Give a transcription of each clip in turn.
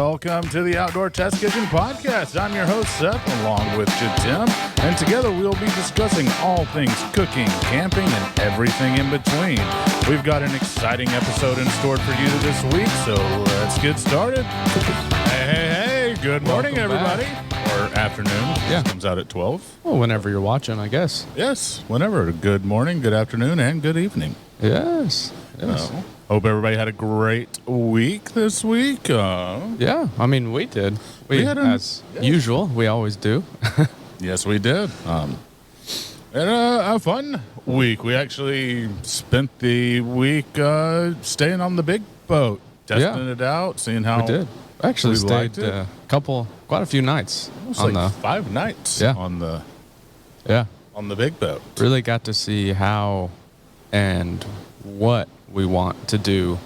welcome to the Outdoor Test Kitchen Podcast. I'm your host, Seth, along with Tim, and together we'll be discussing all things cooking, camping, and everything in between. We've got an exciting episode in store for you this week, so let's get started. Hey, good morning, Welcome everybody. back. Or afternoon. Yeah. It comes out at 12. Well, whenever you're watching, I guess. Yes, whenever. Good morning, good afternoon, and good evening. Yes. Hope everybody had a great week this week. Yeah, I mean, we did. We had as usual, we always do. Yes, we did. And a fun week. We actually spent the week staying on the big boat, testing it out, seeing how We did. Actually we stayed liked it. quite a few nights Almost on like the 5 nights Yeah. on the big boat. Really got to see how and what we want to do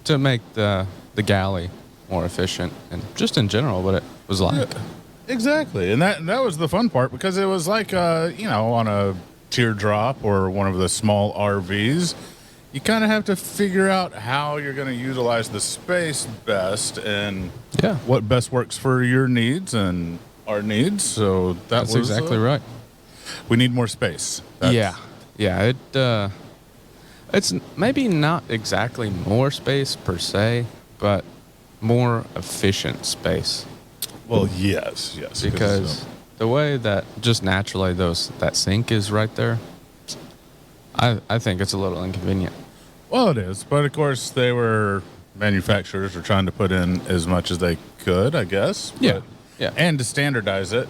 to make the galley more efficient and just in general what it was like. Yeah, exactly. And that was the fun part because it was like on a teardrop or one of the small RVs. You kind of have to figure out how you're going to utilize the space best and what best works for your needs and our needs. So That's was exactly right. We need more space. Yeah. It's maybe not exactly more space per se, but more efficient space. Well, yes. Because the way that just naturally that sink is right there, I think it's a little inconvenient. Well, it is, but of course manufacturers were trying to put in as much as they could, I guess. Yeah. And to standardize it.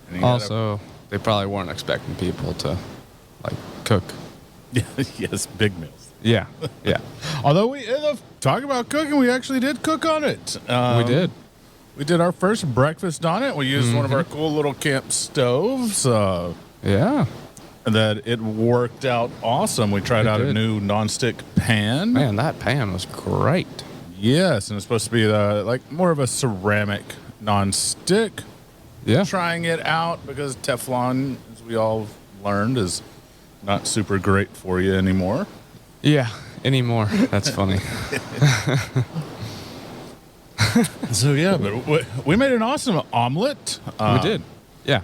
And you Also, they probably weren't expecting people to cook. yes, big meals. Yeah. Although we talk about cooking, we actually did cook on it. We did. We did our first breakfast on it. We used one of our cool little camp stoves. Yeah. That it worked out awesome. We tried out a new nonstick pan. Man, that pan was great. Yes, and it's supposed to be more of a ceramic nonstick. Yeah. Trying it out because Teflon, as we all learned, is not super great for you anymore. Yeah, anymore. That's funny. So yeah, but we made an awesome omelet. We did. Yeah.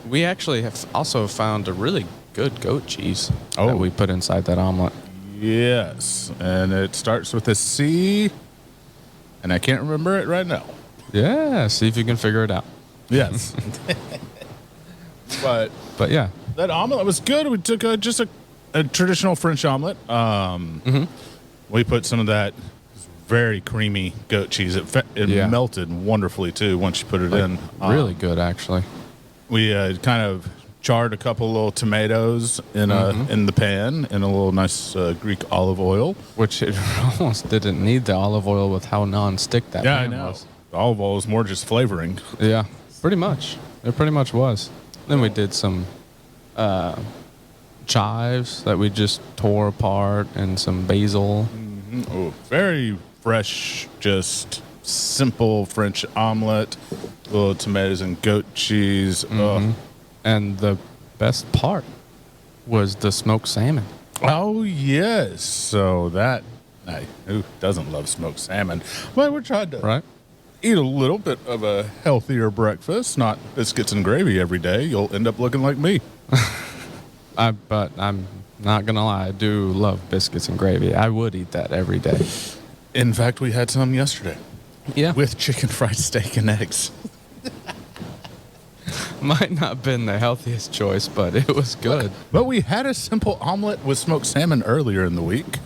We actually have also found a really good goat cheese that we put inside that omelet. Yes, and it starts with a C, and I can't remember it right now. Yeah, see if you can figure it out. Yes. But yeah. That omelet was good. We took just a traditional French omelet. We put some of that very creamy goat cheese. It melted wonderfully, too, once you put it in. Really good, actually. We kind of charred a couple little tomatoes in the pan in a little nice Greek olive oil. Which it almost didn't need the olive oil with how non-stick that pan was. The olive oil is more just flavoring. Yeah, pretty much. It pretty much was. Then we did some chives that we just tore apart and some basil. Oh, very fresh, just simple French omelet, little tomatoes and goat cheese. And the best part was the smoked salmon. Oh, yes. So who doesn't love smoked salmon? Well, we're trying to eat a little bit of a healthier breakfast, not biscuits and gravy every day. You'll end up looking like me. But I'm not going to lie. I do love biscuits and gravy. I would eat that every day. In fact, we had some yesterday. Yeah. With chicken fried steak and eggs. Might not have been the healthiest choice, but it was good. But we had a simple omelet with smoked salmon earlier in the week.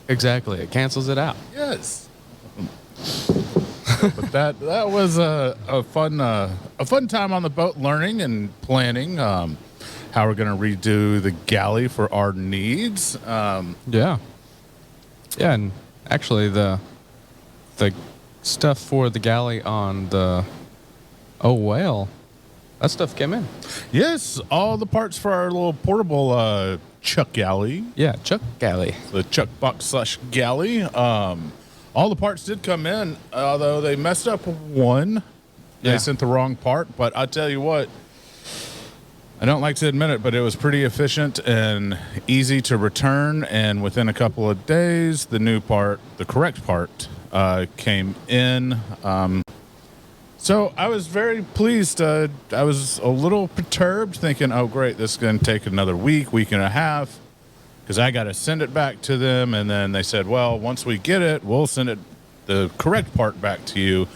Exactly. It cancels it out. Yes. But that was a fun time on the boat, learning and planning how we're going to redo the galley for our needs. Yeah, and actually the stuff for the galley on the whale, that stuff came in. Yes, all the parts for our little portable ChuckGalley. Yeah, ChuckGalley. The Chuck Box / Galley. All the parts did come in, although they messed up one. They sent the wrong part, but I tell you what, I don't like to admit it, but it was pretty efficient and easy to return. And within a couple of days, the correct part, came in. So I was very pleased. I was a little perturbed, thinking, "Oh, great, this is going to take another week and a half, because I got to send it back to them." And then they said, "Well, once we get it, we'll send it the correct part back to you."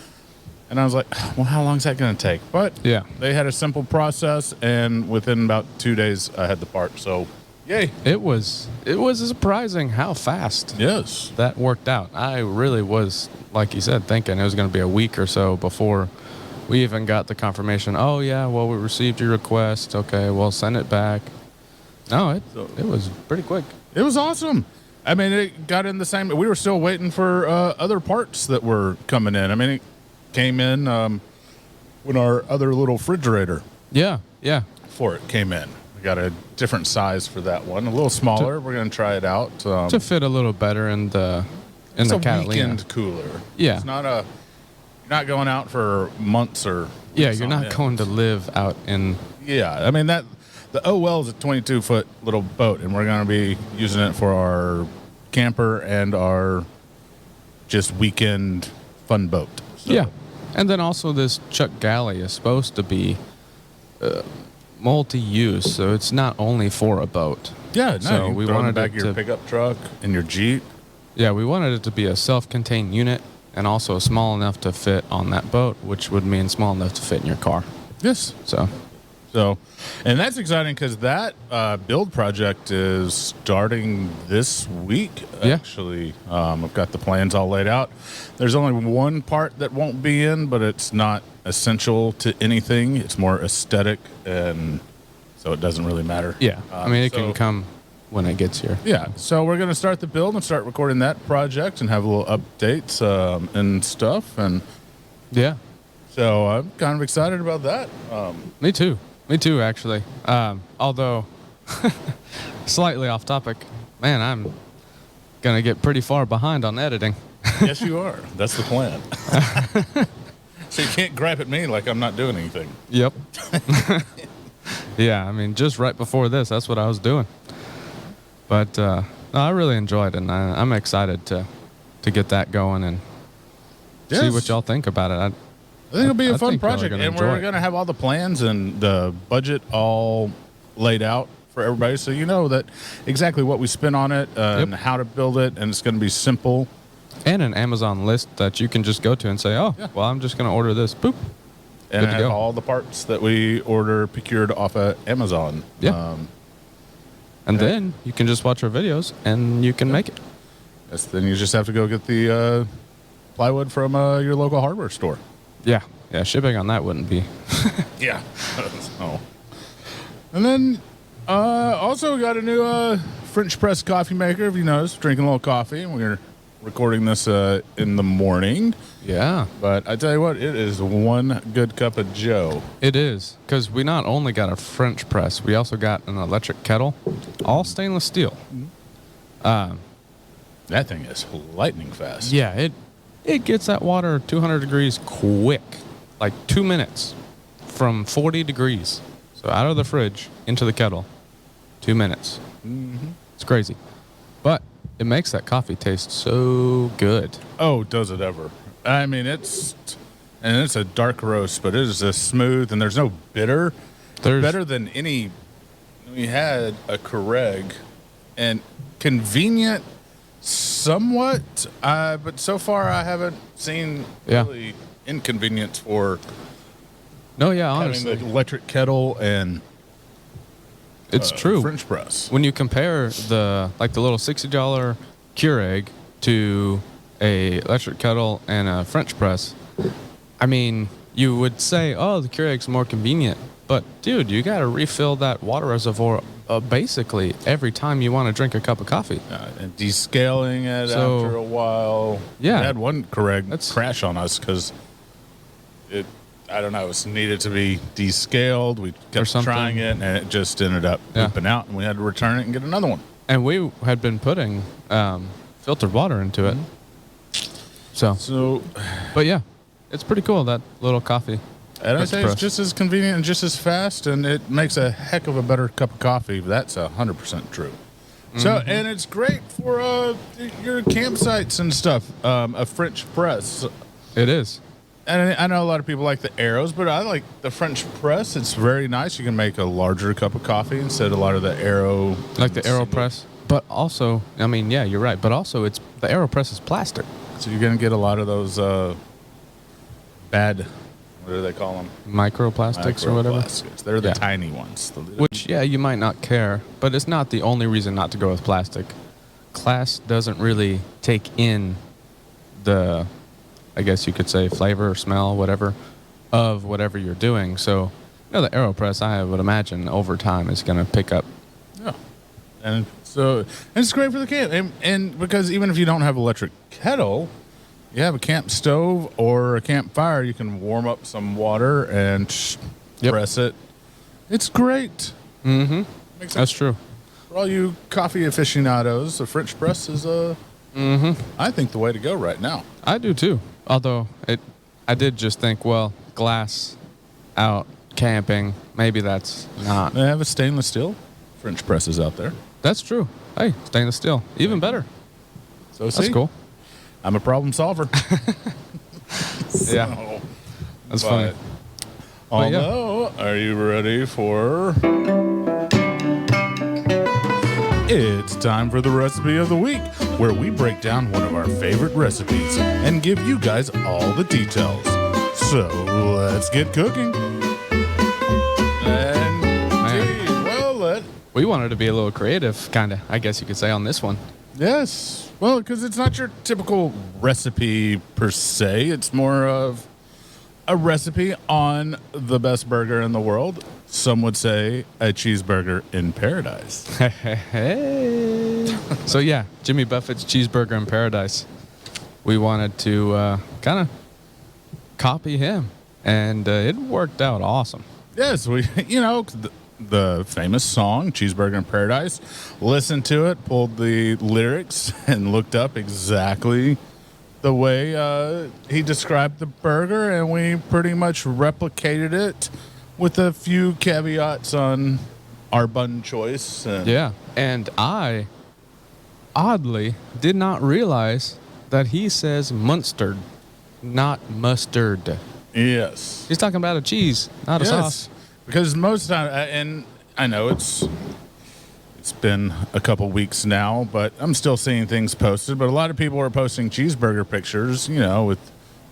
And I was like, "Well, how long is that going to take?" But Yeah. they had a simple process, and within about 2 days, I had the part. So, yay! It was surprising how fast Yes. that worked out. I really was, like you said, thinking it was going to be a week or so before we even got the confirmation. Oh yeah, well, we received your request. Okay, we'll send it back. No, it was pretty quick. It was awesome. I mean, it got in the same. We were still waiting for other parts that were coming in. I mean, it came in when our other little refrigerator Yeah. for it came in. We got a different size for that one, a little smaller. We're going to try it out To fit a little better in the it's a Catalina. weekend cooler. Yeah. It's not a. You're not going out for months or Yeah, weeks you're on not end. going to live out in. Yeah, I mean that the OL is a 22-foot little boat, and we're going to be using it for our camper and our just weekend fun boat. So, Yeah, and then also this ChuckGalley is supposed to be multi-use, so it's not only for a boat. yeah. No, So you we throw it in wanted the back it of your to- pickup truck and your Jeep. Yeah, we wanted it to be a self-contained unit and also small enough to fit on that boat, which would mean small enough to fit in your car. Yes. So, and that's exciting because that build project is starting this week. Yeah. Actually, I've got the plans all laid out. There's only one part that won't be in, but it's not essential to anything. It's more aesthetic, and so it doesn't really matter. Yeah, I mean, it so- can come when it gets here. Yeah, so we're going to start the build and start recording that project and have a little updates and stuff. And Yeah, so I'm kind of excited about that. me too. Me too, actually. Although, slightly off topic, man, I'm going to get pretty far behind on editing. Yes, you are. That's the plan. So you can't gripe at me like I'm not doing anything. Yep. Yeah, I mean, just right before this, that's what I was doing. But no, I really enjoyed it, and I'm excited to get that going and see Yes. what y'all think about it. I think it'll be a I fun think y'all are project, gonna and enjoy we're it. going to have all the plans and the budget all laid out for everybody, so you know that exactly what we spent on it and Yep. how to build it, and it's going to be simple. And an Amazon list that you can just go to and say, oh, Yeah. well, I'm just going to order this. Boop. And Good to have go. all the parts that we procured off of Amazon. Yeah. And then you can just watch our videos and you can make it. Then you just have to go get the plywood from your local hardware store. Yeah. Yeah, shipping on that wouldn't be. Yeah. So. And then also got a new French press coffee maker. If you noticed, drinking a little coffee. And we're recording this in the morning. Yeah, But I tell you what, it is one good cup of Joe. it is. Because we not only got a French press, we also got an electric kettle, all stainless steel. That thing is lightning fast. Yeah, it gets that water 200 degrees quick. Like 2 minutes from 40 degrees. So out of the fridge into the kettle, 2 minutes. Mm-hmm. It's crazy. But it makes that coffee taste so good. Oh, does it ever? I mean, it's a dark roast, but it is just smooth, and there's no bitter. There's Better than any. We had a Keurig, and convenient, somewhat, but so far I haven't seen Yeah. really inconvenience for No, yeah, having honestly. the electric kettle and It's true. French press. When you compare the little $60 Keurig to a electric kettle and a French press, I mean, you would say, oh, the Keurig's more convenient. But dude, you got to refill that water reservoir basically every time you want to drink a cup of coffee. And descaling it So- after a while. Yeah. We had one Keurig That's- crash on us because I don't know, it was needed to be descaled. We kept something. trying it, and it just ended up Yeah. pooping out, and we had to return it and get another one. And we had been putting filtered water into it. So, But yeah, it's pretty cool, that little coffee. and I French say press. it's just as convenient and just as fast, and it makes a heck of a better cup of coffee. That's 100% true. So, and it's great for your campsites and stuff. A French press. It is. And I know a lot of people like the arrows, but I like the French press. It's very nice. You can make a larger cup of coffee instead of a lot of the arrow. Like the AeroPress. But also, I mean, yeah, you're right. But also, the AeroPress is plastic. So you're going to get a lot of those bad, what do they call them? Microplastics or whatever. Microplastics. They're the tiny ones. Which, yeah, you might not care, but it's not the only reason not to go with plastic. Glass doesn't really take in the, I guess you could say, flavor or smell, whatever, of whatever you're doing. So, the AeroPress, I would imagine, over time is going to pick up. Yeah. And so it's great for the camp. And because even if you don't have electric kettle, you have a camp stove or a campfire, you can warm up some water and press it. It's great. Mm-hmm. That's true. For all you coffee aficionados, the French press is, I think, the way to go right now. I do too. Although I did just think, well, glass out camping, maybe that's not. They have a stainless steel French presses out there. That's true. Hey, stainless steel, even better. So see, that's cool. I'm a problem solver. Yeah, that's funny. Although, are you ready for? It's time for the recipe of the week, where we break down one of our favorite recipes and give you guys all the details. So let's get cooking. We wanted to be a little creative, kind of, I guess you could say, on this one. Yes. Well, because it's not your typical recipe per se. It's more of a recipe on the best burger in the world. Some would say a cheeseburger in paradise. Hey. So, yeah, Jimmy Buffett's Cheeseburger in Paradise. We wanted to kind of copy him, and it worked out awesome. Yes, the famous song, Cheeseburger in Paradise, listened to it, pulled the lyrics, and looked up exactly the way he described the burger, and we pretty much replicated it with a few caveats on our bun choice. And I, oddly, did not realize that he says mustard, not mustard. Yes. He's talking about a cheese, not a sauce. Because most of the time, and I know it's been a couple weeks now, but I'm still seeing things posted. But a lot of people are posting cheeseburger pictures, with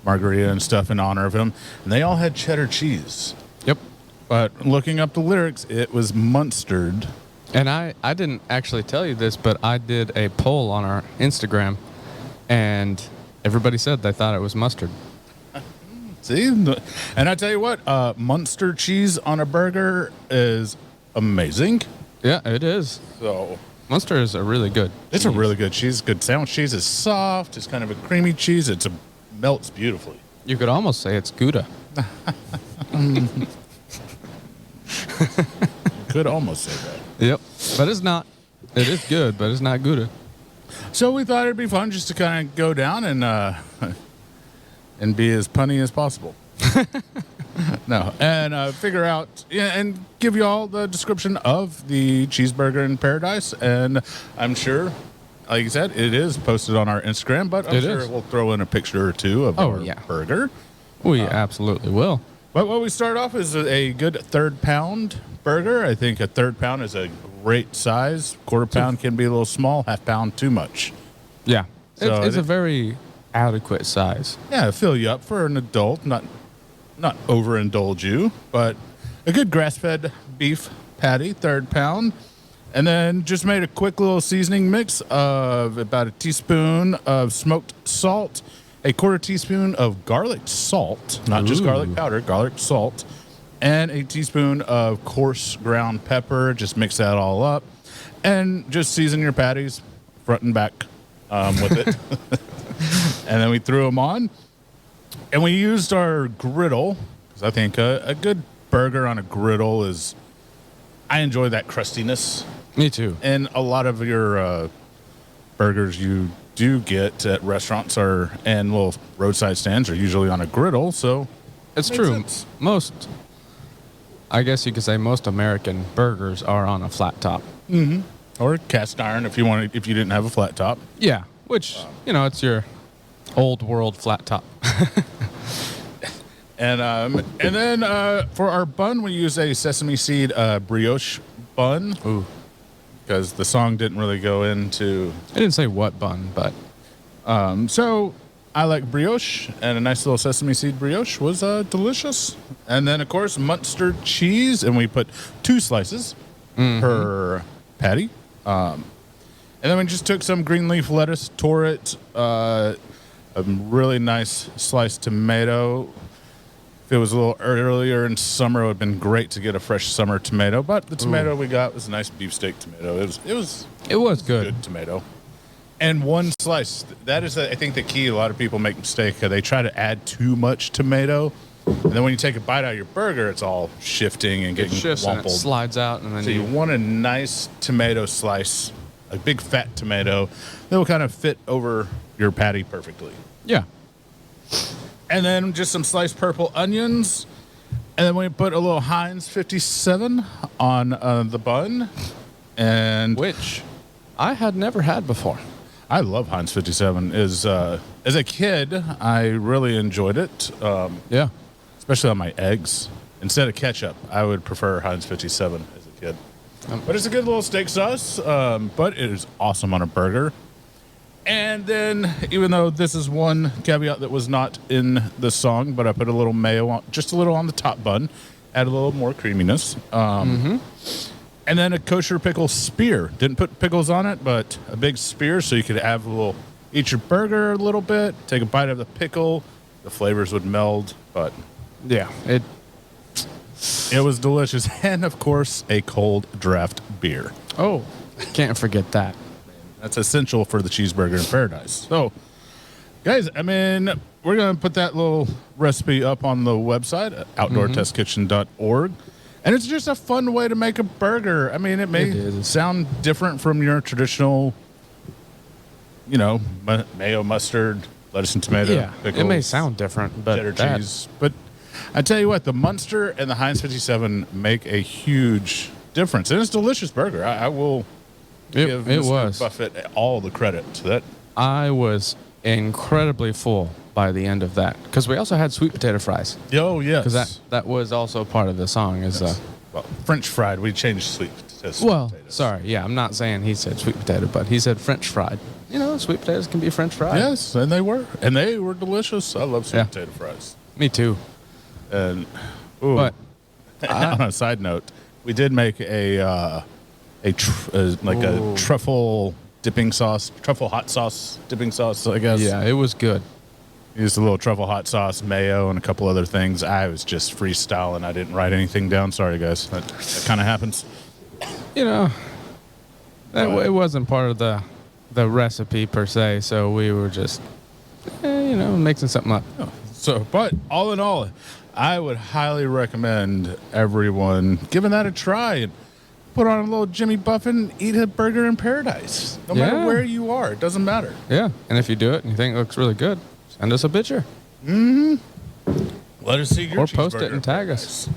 margarita and stuff in honor of him. And they all had cheddar cheese. Yep. But looking up the lyrics, it was mustard. And I didn't actually tell you this, but I did a poll on our Instagram, and everybody said they thought it was mustard. See? And I tell you what, Munster cheese on a burger is amazing. Yeah, it is. So Munster is a really good It's a really good cheese. Good sandwich cheese. It's soft. It's kind of a creamy cheese. It melts beautifully. You could almost say it's Gouda. Could almost say that. Yep. But it's not. It is good, but it's not Gouda. So we thought it'd be fun just to kind of go down and be as punny as possible. No, and figure out and give you all the description of the cheeseburger in paradise. And I'm sure, like you said, it is posted on our Instagram, but I'm sure we'll throw in a picture or two of our burger. We absolutely will. But what we start off is a good third pound burger. I think a third pound is a great size. Quarter pound can be a little small. Half pound too much. Yeah, So it's a very adequate size. Yeah, fill you up for an adult, not overindulge you, but a good grass-fed beef patty, third pound. And then just made a quick little seasoning mix of about a teaspoon of smoked salt, a quarter teaspoon of garlic salt, not just garlic powder, garlic salt, and a teaspoon of coarse ground pepper. Just mix that all up and just season your patties front and back with it. And then we threw them on. And we used our griddle, because I think a good burger on a griddle is, I enjoy that crustiness. Me too. And a lot of your burgers you do get at restaurants and little roadside stands are usually on a griddle, so it's true. I guess you could say most American burgers are on a flat top. Mm-hmm. or cast iron if you didn't have a flat top. Yeah, which it's your old world flat top. And then for our bun, we use a sesame seed brioche bun. Ooh. Because the song didn't really go into. I didn't say what bun, but so I like brioche, and a nice little sesame seed brioche was delicious. And then of course Munster cheese, and we put 2 slices per patty. And then we just took some green leaf lettuce, tore it, a really nice sliced tomato. If it was a little earlier in summer, it would have been great to get a fresh summer tomato. But the tomato we got was a nice beefsteak tomato. It was good tomato. And 1 slice. That is, I think, the key. A lot of people make a mistake. They try to add too much tomato, and then when you take a bite out of your burger, it's all shifting and getting wumpled. And it slides out, and then so you want a nice tomato slice, a big fat tomato that will kind of fit over your patty perfectly. Yeah. And then just some sliced purple onions. And then we put a little Heinz 57 on the bun. And which I had never had before. I love Heinz 57. As a kid, I really enjoyed it. Yeah. Especially on my eggs. Instead of ketchup, I would prefer Heinz 57 as a kid. But it's a good little steak sauce. But it is awesome on a burger. And then, even though this is one caveat that was not in the song, but I put a little mayo, just a little on the top bun, add a little more creaminess. And then a kosher pickle spear. Didn't put pickles on it, but a big spear so you could have eat your burger a little bit, take a bite of the pickle, the flavors would meld. But yeah, it was delicious. And, of course, a cold draft beer. Oh, can't forget that. That's essential for the cheeseburger in paradise. So, guys, we're going to put that little recipe up on the website, outdoortestkitchen.org. And it's just a fun way to make a burger. It may sound different from your traditional, mayo, mustard, lettuce and tomato, pickles. It may sound different, but cheddar cheese. But I tell you what, the Munster and the Heinz 57 make a huge difference. And it's a delicious burger. I will... give Mr. Buffett all the credit to that. I was incredibly full by the end of that because we also had sweet potato fries. Oh yes, because that was also part of the song. French fried. We changed sweet potatoes. Sorry, yeah, I'm not saying he said sweet potato, but he said French fried. Sweet potatoes can be French fried. Yes, and they were delicious. I love sweet potato fries. Me too. And but on a side note, we did make a truffle dipping sauce, truffle hot sauce dipping sauce, I guess. Yeah, it was good. Used a little truffle hot sauce, mayo, and a couple other things. I was just freestyling. I didn't write anything down. Sorry, guys. That kind of happens. It wasn't part of the recipe per se, so we were just, mixing something up. But all in all, I would highly recommend everyone giving that a try and put on a little Jimmy Buffett and eat a burger in paradise. No matter where you are, it doesn't matter. Yeah, and if you do it and you think it looks really good, send us a picture. Let us see your or post it and tag us.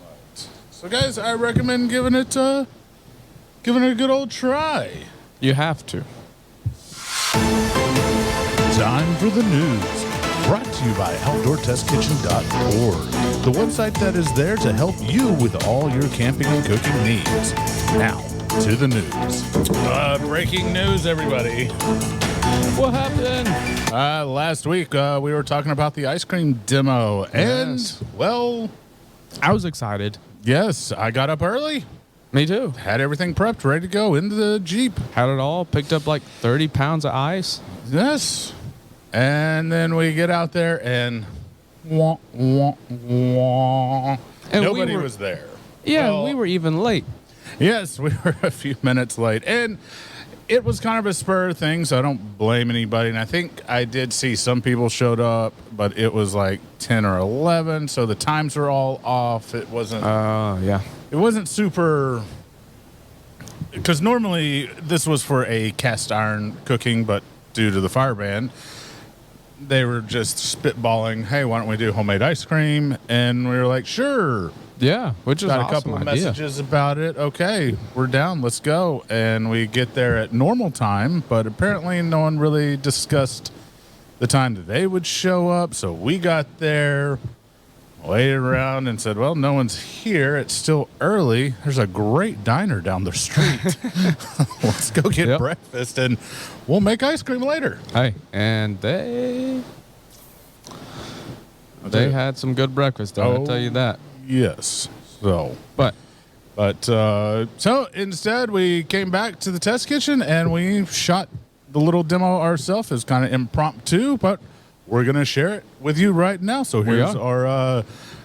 Right. So, guys, I recommend giving it a good old try. You have to. Time for the news. Brought to you by OutdoorTestKitchen.org, the website that is there to help you with all your camping and cooking needs. Now, to the news. Breaking news, everybody. What happened? Last week, we were talking about the ice cream demo, and, well... I was excited. Yes, I got up early. Me too. Had everything prepped, ready to go into the Jeep. Had it all, picked up like 30 pounds of ice. Yes. And then we get out there and wah, wah, wah. And nobody was there. Yeah, well, we were even late. Yes, we were a few minutes late. And it was kind of a spur thing, so I don't blame anybody. And I think I did see some people showed up, but it was like 10 or 11, so the times were all off. It wasn't... It wasn't super... Because normally this was for a cast iron cooking, but due to the fire ban... They were just spitballing, hey, why don't we do homemade ice cream? And we were like, sure. Yeah, which is Got an a couple awesome of idea. messages about it. Okay, we're down. Let's go. And we get there at normal time, but apparently no one really discussed the time that they would show up. So we got there, waited around, and said, well, no one's here. It's still early. There's a great diner down the street. Let's go get breakfast, and we'll make ice cream later. Hey, and they had some good breakfast, though, I'll tell you that. Yes. So, But so instead we came back to the test kitchen and we shot the little demo ourselves as kind of impromptu, but we're going to share it with you right now. So here's our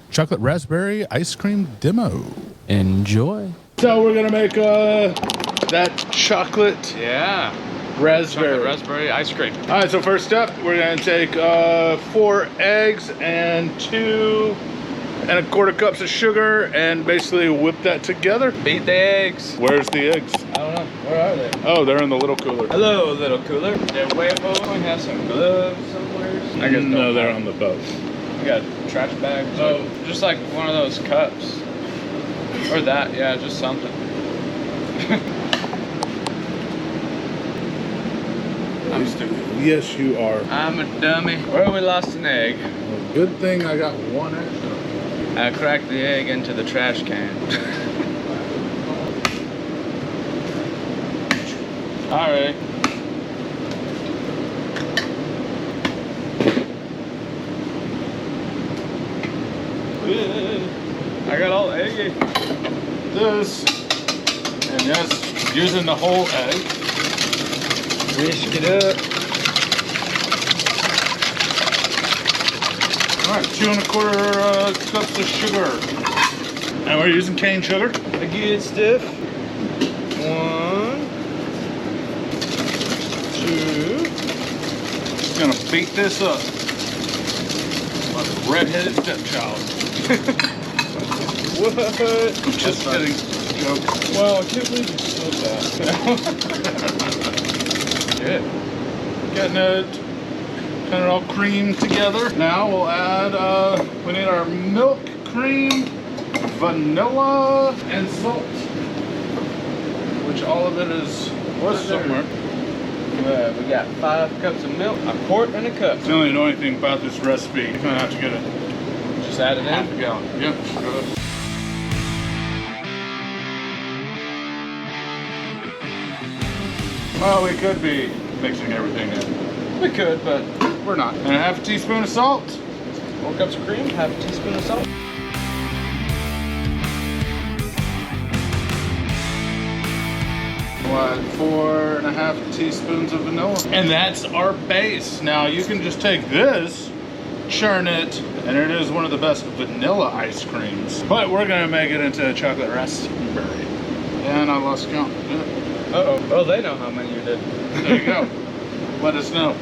chocolate raspberry ice cream demo. enjoy. So we're going to make that chocolate raspberry ice cream. All right, so first step, we're going to take 4 eggs and 2¼ cups of sugar and basically whip that together. Beat the eggs. Where's the eggs? I don't know. Where are they? Oh, they're in the little cooler. Hello, little cooler. They're way above. We have some gloves somewhere. I guess no, they're on the boat. We got trash bags. Oh, just like one of those cups. Or that, yeah, just something. I'm stupid. Yes, you are. I'm a dummy. Well, we lost an egg. Well, good thing I got 1 extra. I cracked the egg into the trash can. All right. I got all eggy. This, and yes, using the whole egg. Whisk it up. All right, 2¼ cups of sugar. And we're using cane sugar. The good stuff. 1, 2. Just gonna beat this up like a redheaded stepchild. What? Just kidding. Joke. Well, I can't believe you said that. Good. Getting it kind of all creamed together. Now we'll add, we need our milk, cream, vanilla, and salt. Which all of it is somewhere. We got 5 cups of milk, a quart, and a cup. If you only know anything about this recipe, you're gonna have to get it. Just add it in. ½ gallon. Yep. Go ahead. Well, we could be mixing everything in. We could, but We're not. And ½ teaspoon of salt. 4 cups of cream, half a teaspoon of salt. What, 4½ teaspoons of vanilla. And that's our base. Now you can just take this, churn it, and it is one of the best vanilla ice creams. But we're gonna make it into a chocolate raspberry. And I lost count. Yeah. Uh-oh. Oh, they know how many you did. There you go. Let us know.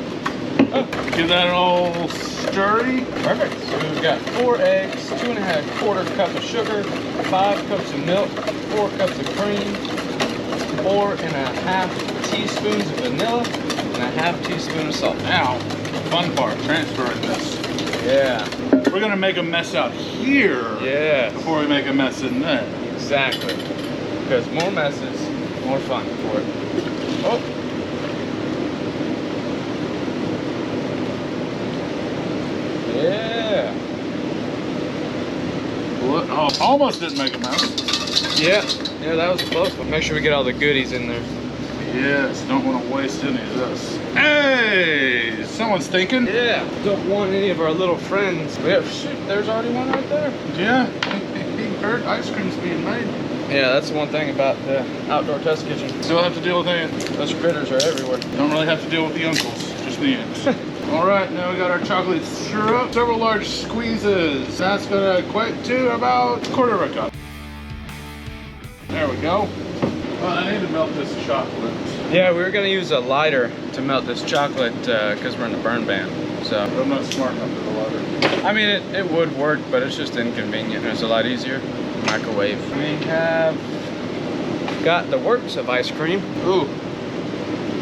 Oh. Give that an old stirry. Perfect. So we've got 4 eggs, 2¼ cup of sugar, 5 cups of milk, 4 cups of cream, 4½ teaspoons of vanilla, and ½ teaspoon of salt. Now, the fun part, transferring this. Yeah. We're gonna make a mess out here Yeah. before we make a mess in there. Exactly. Because more messes, more fun for it. Oh. Yeah. Oh, almost didn't make a mess. Yeah. Yeah, that was a close one. Make sure we get all the goodies in there. Yes, don't want to waste any of this. Hey, someone's thinking. Yeah. Don't want any of our little friends. Yeah, shoot, there's already one right there. Yeah, he heard ice cream's being made. Yeah, that's the one thing about the outdoor test kitchen. Still have to deal with it. Those critters are everywhere. Don't really have to deal with the uncles, just the aunts. All right, now we got our chocolate syrup. Several large squeezes. That's gonna equate to about ¼ cup. There we go. Well, I need to melt this chocolate. Yeah, we were gonna use a lighter to melt this chocolate because we're in the burn ban. So But I'm not smart enough for the lighter. I mean, it would work, but it's just inconvenient. It's a lot easier. Microwave. We have got the works of ice cream. Ooh,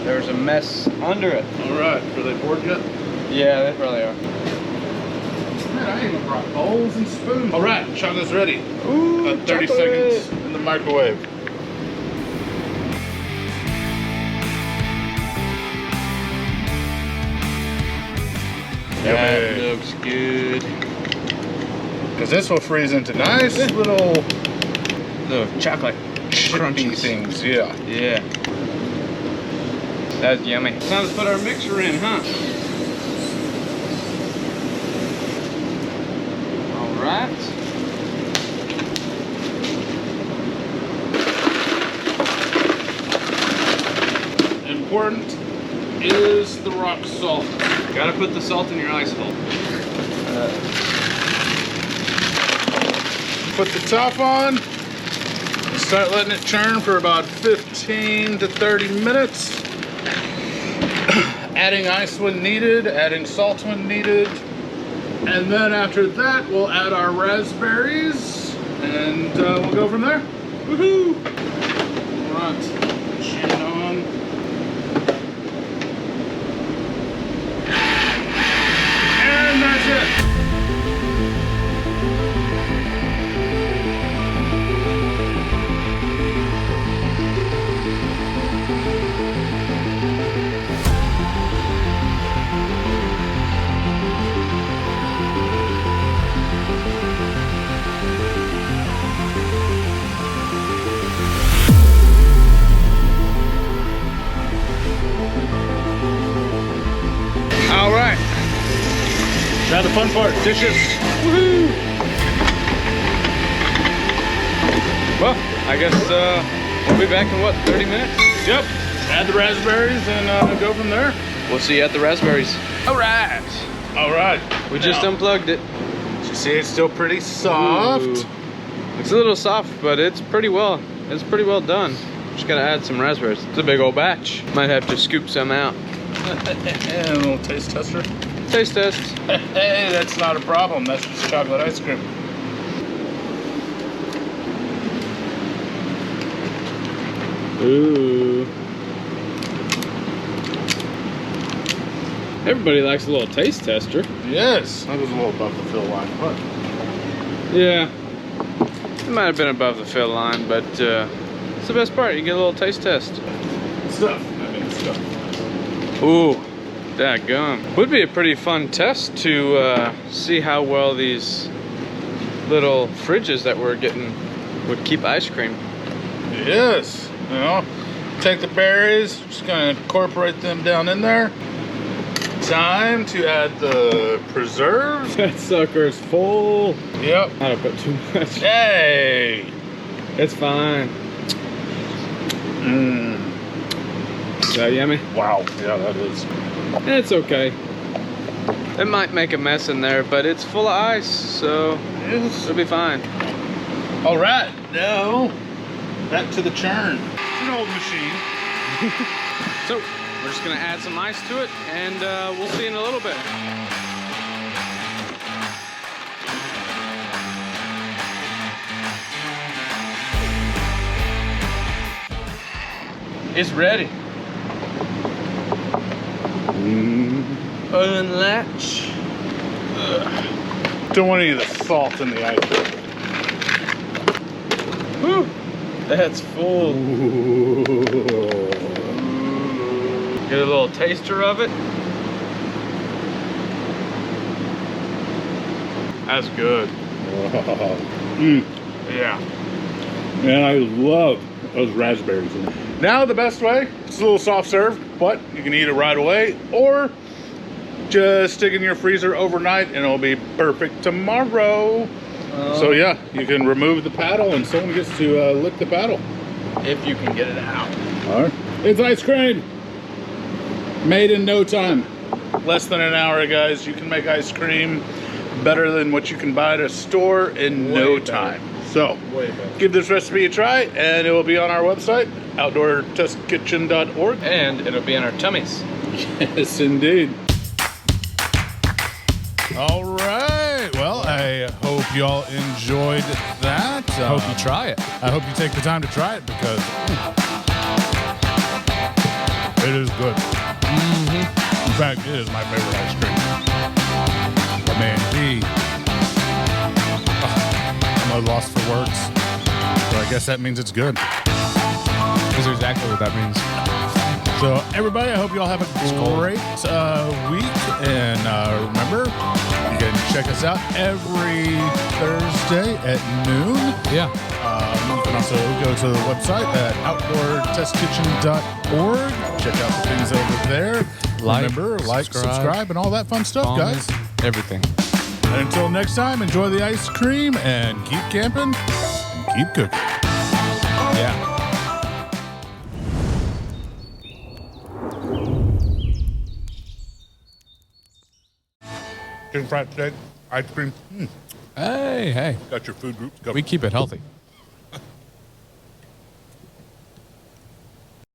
there's a mess under it. All right, are they poured yet? Yeah, they probably are. Man, I even brought bowls and spoons. All right, chocolate's ready. Ooh, 30 chocolate. seconds in the microwave. That looks good. Because this will freeze into nice little chocolate crunchy crunchies. things. Yeah. Yeah. That's yummy. Time to put our mixer in, huh? All right. Important is the rock salt. Gotta put the salt in your ice hole. Put the top on. Start letting it churn for about 15 to 30 minutes. Adding ice when needed, adding salt when needed. And then after that, we'll add our raspberries and we'll go from there. Woohoo! All right, chin on. And that's it. All right. Now the fun part, dishes. Woohoo! Well, I guess we'll be back in what, 30 minutes? Yep. Add the raspberries and go from there. We'll see you at the raspberries. All right. All right. We just Now, unplugged it. you see it's still pretty soft. Ooh. It's a little soft, but it's pretty well done. Just gotta add some raspberries. It's a big old batch. Might have to scoop some out. And a little taste tester. Taste test. Hey, that's not a problem. That's just chocolate ice cream. Ooh. Everybody likes a little taste tester. Yes. That was a little above the fill line, but Yeah. It might have been above the fill line, but it's the best part. You get a little taste test. stuff. I mean, stuff. Ooh, dadgum. Would be a pretty fun test to see how well these little fridges that we're getting would keep ice cream. Yes. You know, take the berries, just gonna incorporate them down in there. Time to add the preserves. That sucker's full. Yep. I don't put too much. Hey. It's fine. Mmm. Is that yummy? Wow. Yeah, that is. It's okay. It might make a mess in there, but it's full of ice, so Yes. it'll be fine. All right. Now, back to the churn. It's an old machine. So we're just gonna add some ice to it, and we'll see in a little bit. It's ready. Unlatch. Don't want any of the salt in the ice cream. Whew. That's full. Get a little taster of it. That's good. Yeah. Man, I love those raspberries. Now the best way, it's a little soft serve, but you can eat it right away, or just stick it in your freezer overnight and it'll be perfect tomorrow. So yeah, you can remove the paddle and someone gets to lick the paddle. If you can get it out. All right. It's ice cream. Made in no time. Less than an hour, guys. You can make ice cream better than what you can buy at a store in no time. So Way better. give this recipe a try and it will be on our website, outdoortestkitchen.org. And it'll be in our tummies. Yes, indeed. All right. Well, I hope y'all enjoyed that. I hope you try it. I hope you take the time to try it because it is good. In fact, it is my favorite ice cream. I mean, I'm lost for words. So I guess that means it's good. That's exactly what that means. So everybody, I hope you all have a great week. And remember, you can check us out every Thursday at noon. Yeah. You can also go to the website at outdoortestkitchen.org. Check out the things over there. Remember, subscribe, and all that fun stuff, comment, guys. Everything. And until next time, enjoy the ice cream and keep camping and keep cooking. Yeah. Chicken fried steak, ice cream. Hey. Got your food groups covered. We keep it healthy.